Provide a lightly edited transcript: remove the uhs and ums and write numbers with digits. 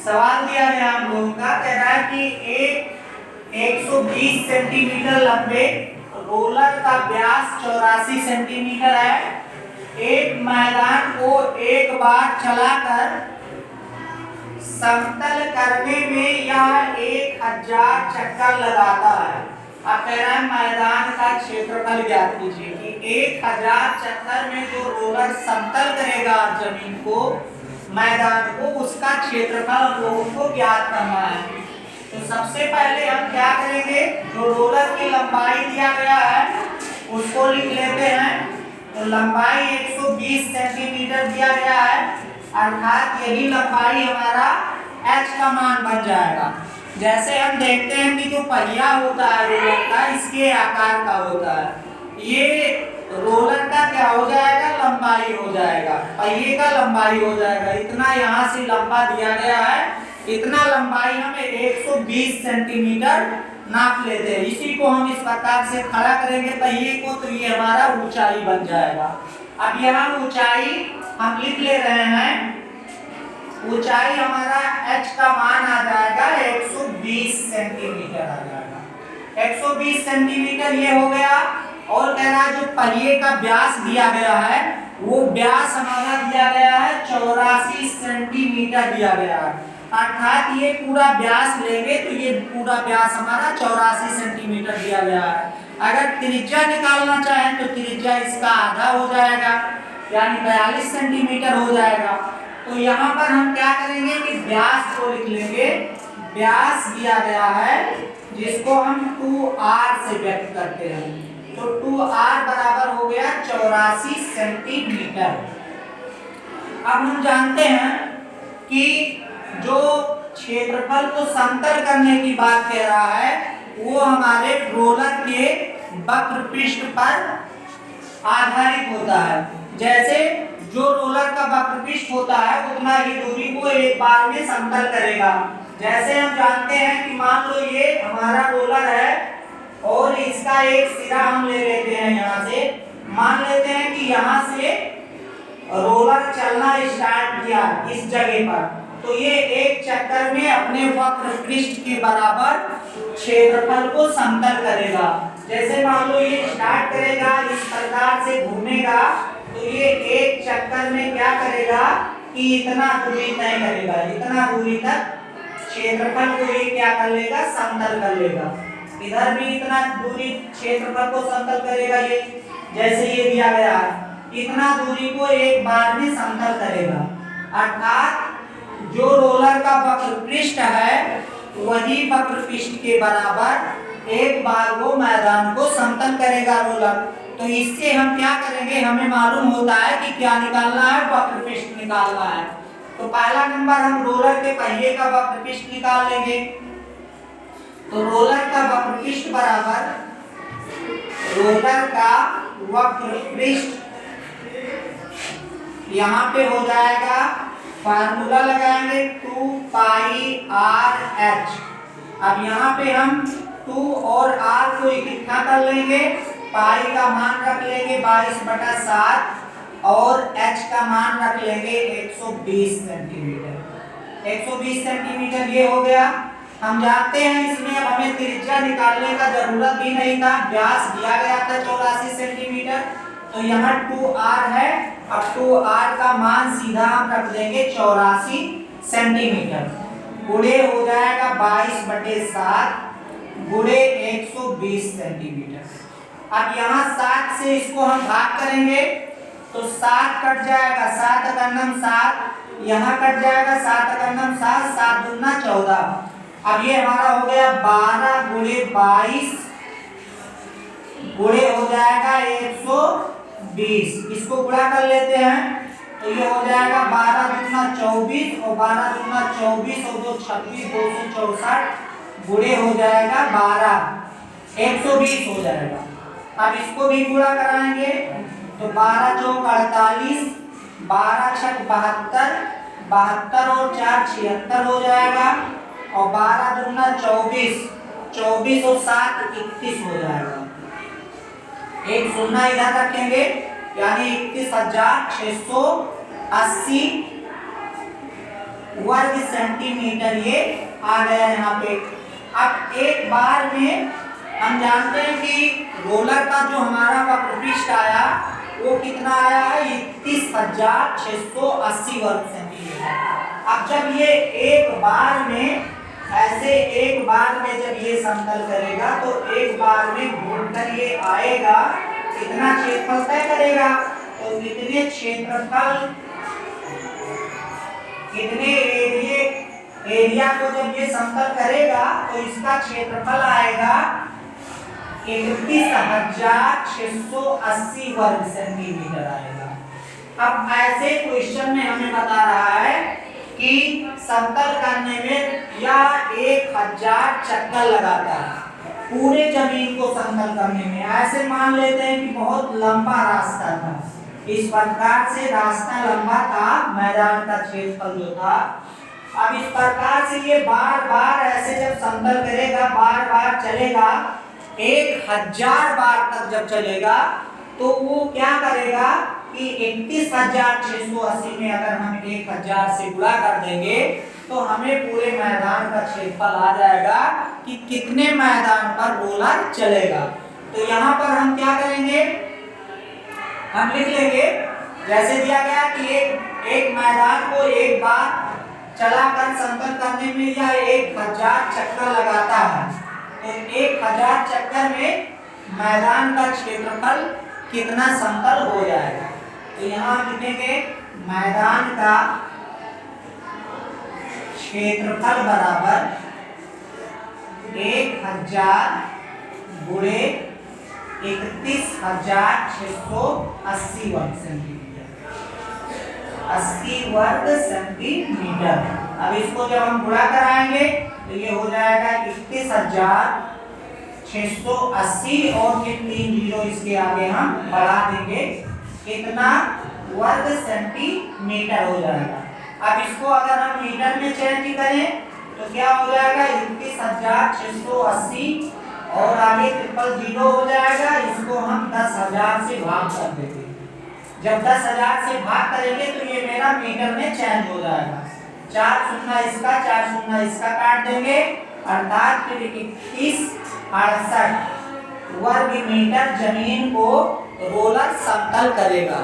सवाल दिया गया हम लोगों का, कह रहा है कि एक 120 सेंटीमीटर लंबे रोलर का व्यास 84 सेंटीमीटर है। एक मैदान को एक बार चलाकर समतल करने में यह 1000 चक्कर लगाता है। अब कह रहा है मैदान का क्षेत्रफल ज्ञात कीजिए कि 1000 चक्कर में जो रोलर समतल करेगा जमीन को, मैदान को, उसका क्षेत्रफल हम लोगों को ज्ञात करना है। तो सबसे पहले हम क्या करेंगे, जो रोलर की लंबाई दिया गया है उसको लिख लेते हैं। तो लंबाई 120 सेंटीमीटर दिया गया है, अर्थात यही लंबाई हमारा h का मान बन जाएगा। जैसे हम देखते हैं कि जो पहिया होता है रोलर का, इसके आकार का होता है, ये रोलर का क्या हो जाएगा, लंबाई हो जाएगा, पहिए का लंबाई हो जाएगा। इतना यहाँ से लंबा दिया गया है, इतना लंबाई हमें 120 सेंटीमीटर नाप लेते हैं। इसी को हम इस प्रकार से खड़ा करेंगे पहिए को, तो ये हमारा ऊंचाई बन जाएगा। अब यहाँ ऊंचाई हम लिख ले रहे हैं, ऊंचाई हमारा h का मान आ जाएगा 120 सेंटीमीटर आ जाएगा। 120 सेंटीमीटर ये हो गया। और कह रहा है जो पहिए का व्यास दिया गया है, वो व्यास हमारा दिया गया है 84 सेंटीमीटर दिया गया है, अर्थात ये पूरा व्यास लेंगे तो ये पूरा व्यास हमारा 84 सेंटीमीटर दिया गया है। अगर त्रिज्या निकालना चाहें तो त्रिज्या इसका आधा हो जाएगा, यानी 42 सेंटीमीटर हो जाएगा। तो यहाँ पर हम क्या करेंगे कि व्यास को लिख लेंगे। व्यास दिया गया है जिसको हम 2r से व्यक्त करते हैं, तो 2r बराबर हो गया 84 सेंटीमीटर। अब हम जानते हैं कि जो क्षेत्रफल को समतल करने की बात कह रहा है, वो हमारे रोलर के वक्र पृष्ठ पर आधारित होता है। जैसे जो रोलर का वक्र पृष्ठ होता है उतना ही दूरी को एक बार में समतल करेगा। जैसे हम जानते हैं कि मान लो ये हमारा रोलर है और इसका एक सिरा हम ले लेते हैं, यहाँ से मान लेते हैं कि यहाँ से रोलर चलना स्टार्ट किया इस जगह पर, तो ये एक चक्कर में अपने वक्र पृष्ठ के बराबर क्षेत्रफल को समतल करेगा। जैसे मान लो ये स्टार्ट करेगा, इस प्रकार से घूमेगा, तो ये एक चक्कर में क्या करेगा कि इतना दूरी तय करेगा, इतना दूरी तक क्षेत्रफल को ये क्या कर लेगा, समतल कर लेगा। इधर भी इतना दूरी क्षेत्रफल को समतल करेगा, ये जैसे ये दिया गया है, इतना दूरी को एक बार में समतल करेगा। अर्थात जो रोलर का वक्र पृष्ठ है वही वक्र पृष्ठ के बराबर एक बार वो मैदान को समतल करेगा रोलर। तो इससे हम क्या करेंगे, हमें मालूम होता है कि क्या निकालना है, वक्र पृष्ठ निकालना है। तो पहला नंबर हम रोलर के पहिए का वक्र पृष्ठ निकाल लेंगे। तो रोलर का वक्र पृष्ठ बराबर रोलर का वक्र पृष्ठ, यहाँ पे हो जाएगा, फार्मूला लगाएंगे 2 पाई r h। अब यहाँ पे हम 2 और r को इकट्ठा कर लेंगे, पाई का मान रख लेंगे 22/7 और h का मान रख लेंगे 120 सेंटीमीटर। 120 सेंटीमीटर ये हो गया। हम जानते हैं इसमें अब हमें त्रिज्या निकालने का जरूरत भी नहीं था, व्यास दिया गया था 84 सेंटीमीटर, तो यहाँ 2r है। अब 2r का मान सीधा हम रख देंगे 84 सेंटीमीटर, गुणे हो जाएगा 22/7 गुणे 120 सेंटीमीटर। अब यहाँ 7 से इसको हम भाग करेंगे तो 7 कट जाएगा, 7 अकन्नम 7, यहाँ कट जाएगा 7 अकन्नम 7, 7 दूना 14। अब ये हमारा हो गया 12 गुणे 22 गुणे हो जाएगा 120। इसको गुणा कर लेते हैं तो ये हो जाएगा 12 दूना 24 और 12 दूना 24 और 2 26, 264 गुणे हो जाएगा 12, 120 हो जाएगा। अब इसको भी गुणा कराएंगे तो 12 चौक 48, 12 छक 72, 72 और 4 76 हो जाएगा, और 12 दूना 24, 24 और 7 31 हो जाएगा। एक शून्य इधर रखेंगे, यानी 31,680 वर्ग सेंटीमीटर ये आ गया यहाँ पे। अब एक बार में हम जानते हैं कि रोलर का जो हमारा वक्रपृष्ठ आया वो कितना आया है, 31,680 वर्ग सेंटीमीटर। अब जब ये एक बार में ऐसे एक बार में जब ये समतल करेगा तो एक बार में घूमकर ये आएगा, कितना क्षेत्रफल तय करेगा, तो कितने क्षेत्रफल, कितने एरिया को जब ये समतल करेगा तो इसका क्षेत्रफल आएगा 31,680 वर्ग सेंटीमीटर आएगा। अब ऐसे क्वेश्चन में हमें बता रहा है कि समतल करने में या 1000 चक्कर लगाता है पूरे जमीन को समतल करने में। ऐसे मान लेते हैं कि बहुत लंबा रास्ता था, इस प्रकार से रास्ता लंबा था, मैदान का क्षेत्रफल जो था। अब इस प्रकार से ये बार बार ऐसे जब समतल करेगा, बार बार चलेगा, 1000 बार तक जब चलेगा तो वो क्या करेगा कि 31,680 में अगर हम 1000 से गुणा कर देंगे तो हमें पूरे मैदान का क्षेत्रफल आ जाएगा कि कितने मैदान पर रोलर चलेगा। तो यहाँ पर हम क्या करेंगे, हम लिख लेंगे जैसे दिया गया कि एक मैदान को एक बार चलाकर समतल करने में या 1000 चक्कर लगाता है, तो 1000 चक्कर में मैदान का क्षेत्रफल कितना समतल हो जाएगा। तो यहाँ लिखेंगे मैदान का क्षेत्रफल बराबर 1000 गुणे 31,680 वर्ग सेंटीमीटर, 80 वर्ग सेंटीमीटर। अब इसको जब हम गुणा कराएंगे तो ये हो जाएगा 31,680 और फिर 3 जीरो इसके आगे हम बढ़ा देंगे, कितना वर्ग सेंटीमीटर हो जाएगा। अब इसको अगर हम मीटर में चेंज करें तो क्या हो जाएगा, 31,680 और आगे 000 हो जाएगा। इसको हम 10,000 से भाग कर देंगे। जब 10,000 से भाग करेंगे तो ये मेरा मीटर में चेंज हो जाएगा। 4 शून्य इसका, 4 शून्य इसका काट देंगे, अर्थात फिर 2168 वर्ग मीटर जमीन को रोलर समतल करेगा।